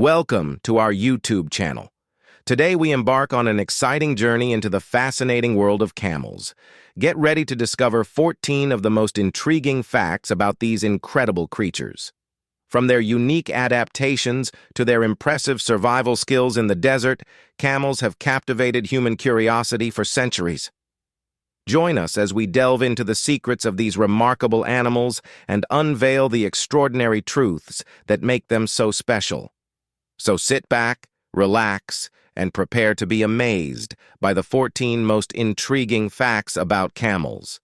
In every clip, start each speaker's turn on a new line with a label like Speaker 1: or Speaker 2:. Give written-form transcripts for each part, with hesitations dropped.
Speaker 1: Welcome to our YouTube channel. Today we embark on an exciting journey into the fascinating world of camels. Get ready to discover 14 of the most intriguing facts about these incredible creatures. From their unique adaptations to their impressive survival skills in the desert, camels have captivated human curiosity for centuries. Join us as we delve into the secrets of these remarkable animals and unveil the extraordinary truths that make them so special. So sit back, relax, and prepare to be amazed by the 14 most intriguing facts about camels.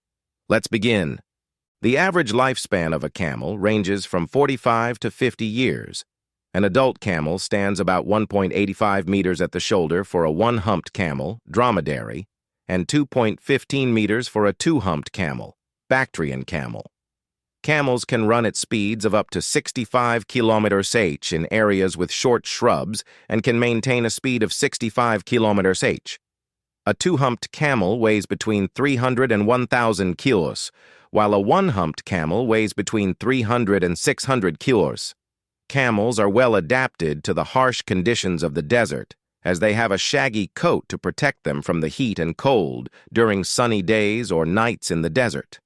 Speaker 1: Let's begin. The average lifespan of a camel ranges from 45 to 50 years. An adult camel stands about 1.85 meters at the shoulder for a one-humped camel, dromedary, and 2.15 meters for a two-humped camel, Bactrian camel. Camels can run at speeds of up to 65 km/h in areas with short shrubs and can maintain a speed of 65 km/h. A two-humped camel weighs between 300 and 1,000 kilos, while a one-humped camel weighs between 300 and 600 kilos. Camels are well adapted to the harsh conditions of the desert, as they have a shaggy coat to protect them from the heat and cold during sunny days or nights in the desert.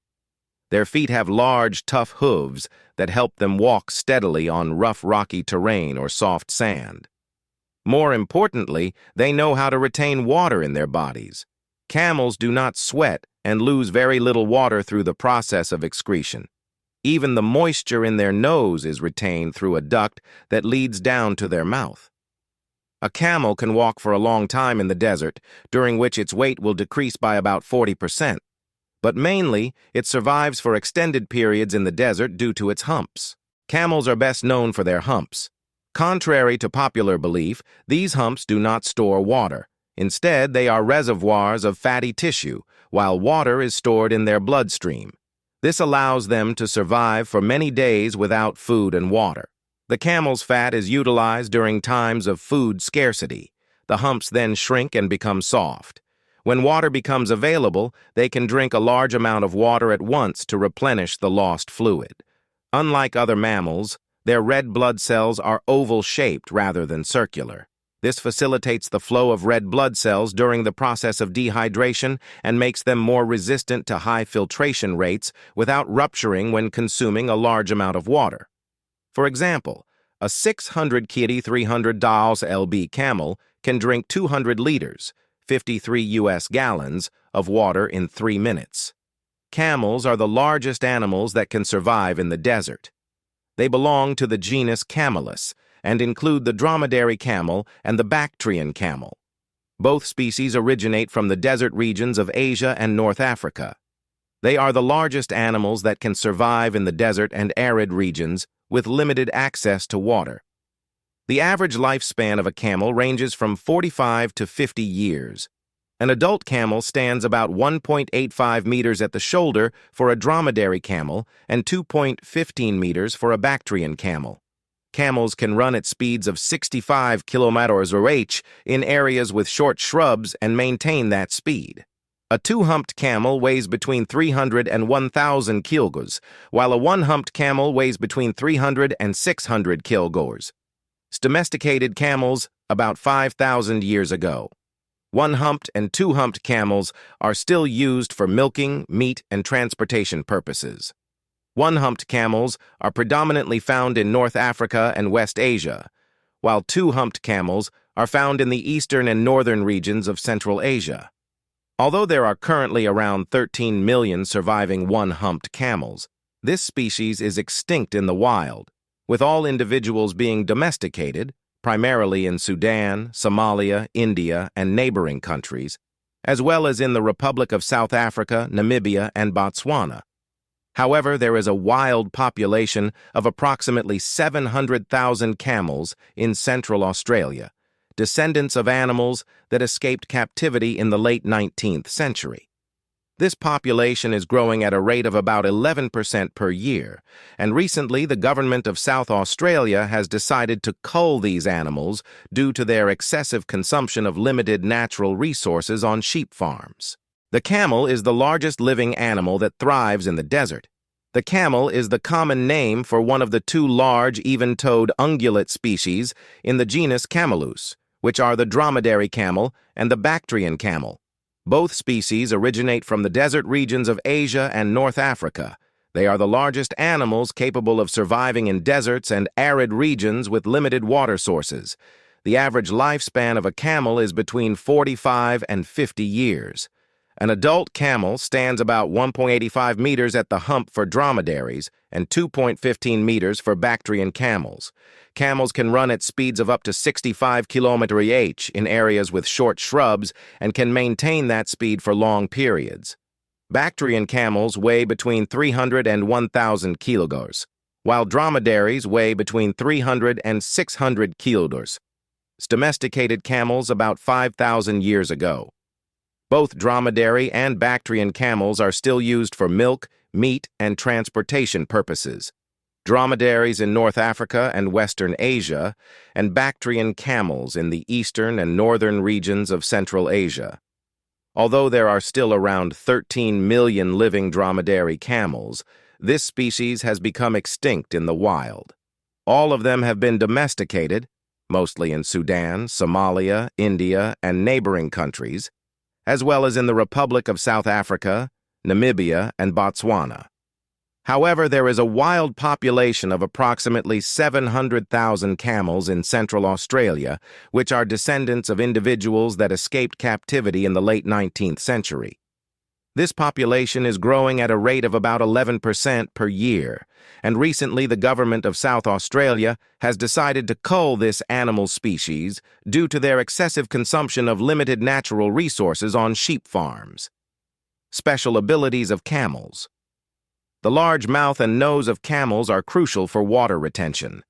Speaker 1: Their feet have large, tough hooves that help them walk steadily on rough, rocky terrain or soft sand. More importantly, they know how to retain water in their bodies. Camels do not sweat and lose very little water through the process of excretion. Even the moisture in their nose is retained through a duct that leads down to their mouth. A camel can walk for a long time in the desert, during which its weight will decrease by about 40%. But mainly, it survives for extended periods in the desert due to its humps. Camels are best known for their humps. Contrary to popular belief, these humps do not store water. Instead, they are reservoirs of fatty tissue, while water is stored in their bloodstream. This allows them to survive for many days without food and water. The camel's fat is utilized during times of food scarcity. The humps then shrink and become soft. When water becomes available, they can drink a large amount of water at once to replenish the lost fluid. Unlike other mammals, their red blood cells are oval-shaped rather than circular. This facilitates the flow of red blood cells during the process of dehydration and makes them more resistant to high filtration rates without rupturing when consuming a large amount of water. For example, a 600 kg 300 dals lb camel can drink 200 liters, 53 U.S. gallons, of water in 3 minutes. Camels are the largest animals that can survive in the desert. They belong to the genus Camelus and include the dromedary camel and the Bactrian camel. Both species originate from the desert regions of Asia and North Africa. They are the largest animals that can survive in the desert and arid regions with limited access to water. The average lifespan of a camel ranges from 45 to 50 years. An adult camel stands about 1.85 meters at the shoulder for a dromedary camel and 2.15 meters for a Bactrian camel. Camels can run at speeds of 65 km/h in areas with short shrubs and maintain that speed. A two-humped camel weighs between 300 and 1,000 kilograms, while a one-humped camel weighs between 300 and 600 kilograms. Domesticated camels about 5,000 years ago. One-humped and two-humped camels are still used for milking, meat, and transportation purposes. One-humped camels are predominantly found in North Africa and West Asia, while two-humped camels are found in the eastern and northern regions of Central Asia. Although there are currently around 13 million surviving one-humped camels, this species is extinct in the wild, with all individuals being domesticated, primarily in Sudan, Somalia, India, and neighboring countries, as well as in the Republic of South Africa, Namibia, and Botswana. However, there is a wild population of approximately 700,000 camels in Central Australia, descendants of animals that escaped captivity in the late 19th century. This population is growing at a rate of about 11% per year, and recently the government of South Australia has decided to cull these animals due to their excessive consumption of limited natural resources on sheep farms. The camel is the largest living animal that thrives in the desert. The camel is the common name for one of the two large, even-toed ungulate species in the genus Camelus, which are the dromedary camel and the Bactrian camel. Both species originate from the desert regions of Asia and North Africa. They are the largest animals capable of surviving in deserts and arid regions with limited water sources. The average lifespan of a camel is between 45 and 50 years. An adult camel stands about 1.85 meters at the hump for dromedaries and 2.15 meters for Bactrian camels. Camels can run at speeds of up to 65 km/h in areas with short shrubs and can maintain that speed for long periods. Bactrian camels weigh between 300 and 1,000 kilograms, while dromedaries weigh between 300 and 600 kilograms. Domesticated camels about 5,000 years ago. Both dromedary and Bactrian camels are still used for milk, meat, and transportation purposes. Dromedaries in North Africa and Western Asia, and Bactrian camels in the eastern and northern regions of Central Asia. Although there are still around 13 million living dromedary camels, this species has become extinct in the wild. All of them have been domesticated, mostly in Sudan, Somalia, India, and neighboring countries, as well as in the Republic of South Africa, Namibia, and Botswana. However, there is a wild population of approximately 700,000 camels in Central Australia, which are descendants of individuals that escaped captivity in the late 19th century. This population is growing at a rate of about 11% per year, and recently the government of South Australia has decided to cull this animal species due to their excessive consumption of limited natural resources on sheep farms. Special abilities of camels. The large mouth and nose of camels are crucial for water retention.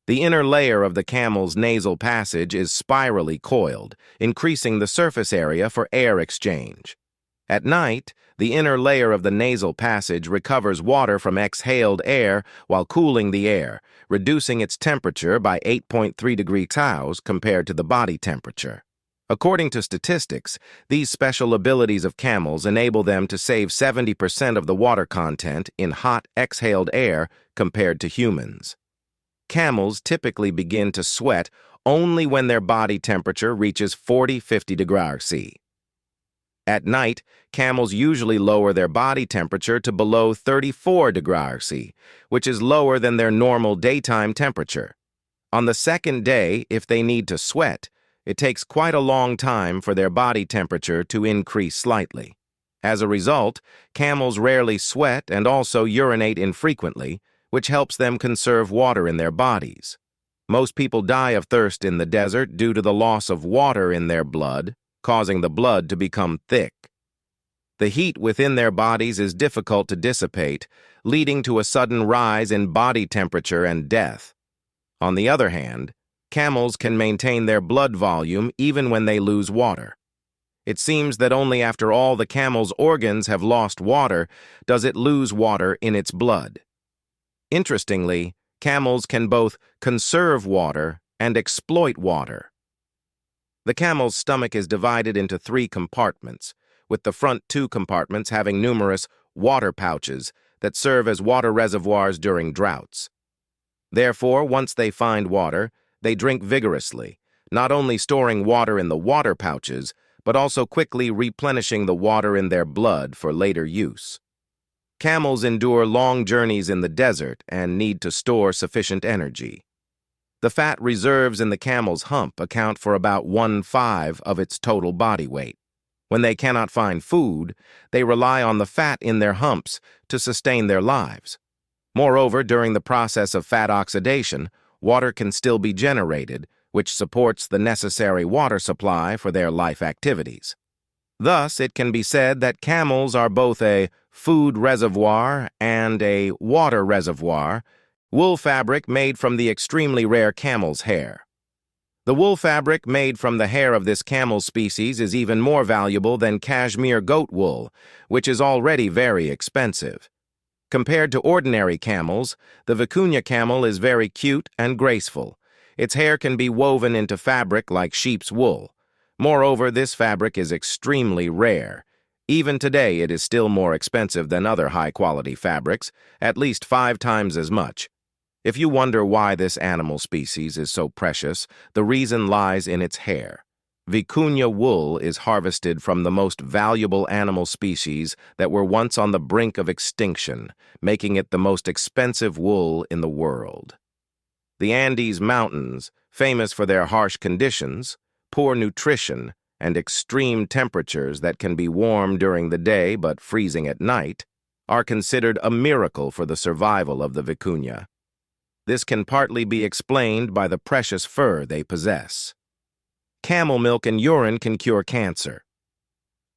Speaker 1: The inner layer of the camel's nasal passage is spirally coiled, increasing the surface area for air exchange. At night, the inner layer of the nasal passage recovers water from exhaled air while cooling the air, reducing its temperature by 8.3 degrees Celsius compared to the body temperature. According to statistics, these special abilities of camels enable them to save 70% of the water content in hot, exhaled air compared to humans. Camels typically begin to sweat only when their body temperature reaches 40-50 degrees Celsius. At night, camels usually lower their body temperature to below 34 degrees Celsius, which is lower than their normal daytime temperature. On the second day, if they need to sweat, it takes quite a long time for their body temperature to increase slightly. As a result, camels rarely sweat and also urinate infrequently, which helps them conserve water in their bodies. Most people die of thirst in the desert due to the loss of water in their blood, causing the blood to become thick. The heat within their bodies is difficult to dissipate, leading to a sudden rise in body temperature and death. On the other hand, camels can maintain their blood volume even when they lose water. It seems that only after all the camel's organs have lost water does it lose water in its blood. Interestingly, camels can both conserve water and exploit water. The camel's stomach is divided into 3 compartments, with the front 2 compartments having numerous water pouches that serve as water reservoirs during droughts. Therefore, once they find water, they drink vigorously, not only storing water in the water pouches, but also quickly replenishing the water in their blood for later use. Camels endure long journeys in the desert and need to store sufficient energy. The fat reserves in the camel's hump account for about 1/5 of its total body weight. When they cannot find food, they rely on the fat in their humps to sustain their lives. Moreover, during the process of fat oxidation, water can still be generated, which supports the necessary water supply for their life activities. Thus, it can be said that camels are both a food reservoir and a water reservoir, wool fabric made from the extremely rare camel's hair. The wool fabric made from the hair of this camel species is even more valuable than cashmere goat wool, which is already very expensive. Compared to ordinary camels, the vicuña camel is very cute and graceful. Its hair can be woven into fabric like sheep's wool. Moreover, this fabric is extremely rare. Even today, it is still more expensive than other high-quality fabrics, at least 5 times as much. If you wonder why this animal species is so precious, the reason lies in its hair. Vicuña wool is harvested from the most valuable animal species that were once on the brink of extinction, making it the most expensive wool in the world. The Andes Mountains, famous for their harsh conditions, poor nutrition, and extreme temperatures that can be warm during the day but freezing at night, are considered a miracle for the survival of the vicuña. This can partly be explained by the precious fur they possess. Camel milk and urine can cure cancer.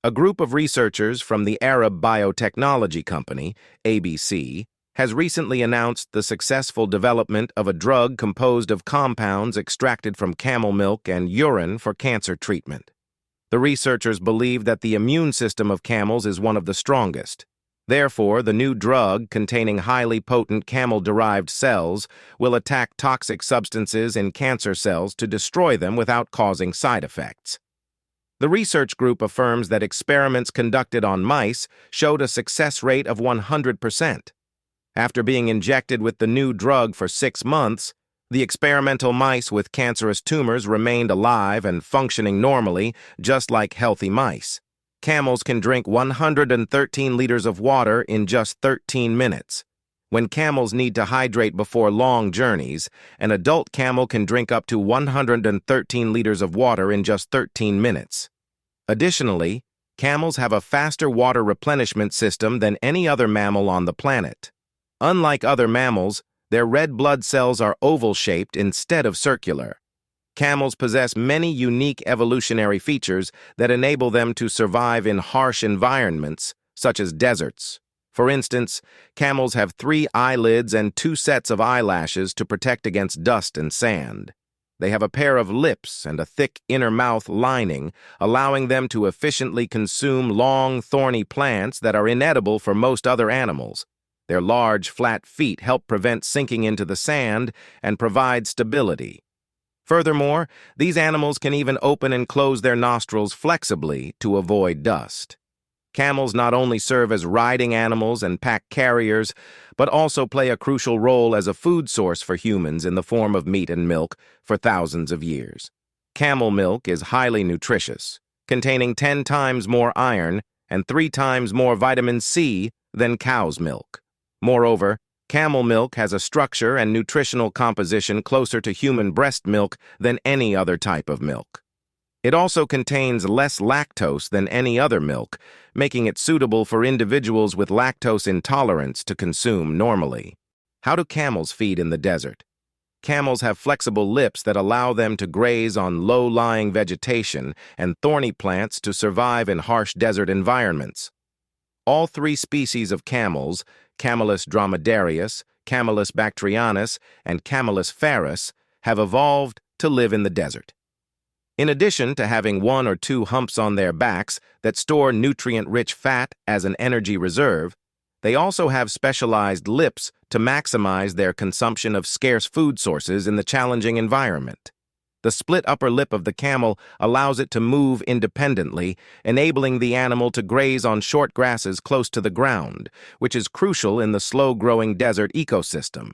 Speaker 1: A group of researchers from the Arab Biotechnology Company, ABC, has recently announced the successful development of a drug composed of compounds extracted from camel milk and urine for cancer treatment. The researchers believe that the immune system of camels is one of the strongest. Therefore, the new drug, containing highly potent camel-derived cells, will attack toxic substances in cancer cells to destroy them without causing side effects. The research group affirms that experiments conducted on mice showed a success rate of 100%. After being injected with the new drug for 6 months, the experimental mice with cancerous tumors remained alive and functioning normally, just like healthy mice. Camels can drink 113 liters of water in just 13 minutes. When camels need to hydrate before long journeys, an adult camel can drink up to 113 liters of water in just 13 minutes. Additionally, camels have a faster water replenishment system than any other mammal on the planet. Unlike other mammals, their red blood cells are oval-shaped instead of circular. Camels possess many unique evolutionary features that enable them to survive in harsh environments, such as deserts. For instance, camels have 3 eyelids and 2 sets of eyelashes to protect against dust and sand. They have a pair of lips and a thick inner mouth lining, allowing them to efficiently consume long, thorny plants that are inedible for most other animals. Their large, flat feet help prevent sinking into the sand and provide stability. Furthermore, these animals can even open and close their nostrils flexibly to avoid dust. Camels not only serve as riding animals and pack carriers, but also play a crucial role as a food source for humans in the form of meat and milk for thousands of years. Camel milk is highly nutritious, containing 10 times more iron and 3 times more vitamin C than cow's milk. Moreover, camel milk has a structure and nutritional composition closer to human breast milk than any other type of milk. It also contains less lactose than any other milk, making it suitable for individuals with lactose intolerance to consume normally. How do camels feed in the desert? Camels have flexible lips that allow them to graze on low-lying vegetation and thorny plants to survive in harsh desert environments. All 3 species of camels, Camelus dromedarius, Camelus bactrianus, and Camelus ferus, have evolved to live in the desert. In addition to having 1 or 2 humps on their backs that store nutrient-rich fat as an energy reserve, they also have specialized lips to maximize their consumption of scarce food sources in the challenging environment. The split upper lip of the camel allows it to move independently, enabling the animal to graze on short grasses close to the ground, which is crucial in the slow-growing desert ecosystem.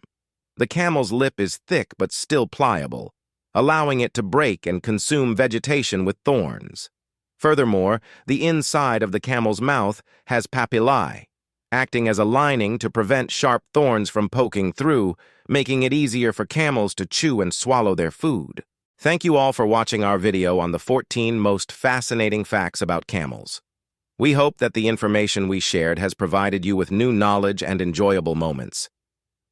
Speaker 1: The camel's lip is thick but still pliable, allowing it to break and consume vegetation with thorns. Furthermore, the inside of the camel's mouth has papillae, acting as a lining to prevent sharp thorns from poking through, making it easier for camels to chew and swallow their food. Thank you all for watching our video on the 14 most fascinating facts about camels. We hope that the information we shared has provided you with new knowledge and enjoyable moments.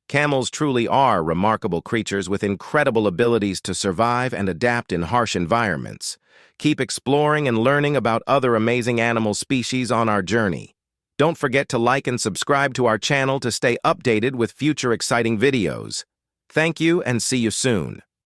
Speaker 1: Camels truly are remarkable creatures with incredible abilities to survive and adapt in harsh environments. Keep exploring and learning about other amazing animal species on our journey. Don't forget to like and subscribe to our channel to stay updated with future exciting videos. Thank you and see you soon.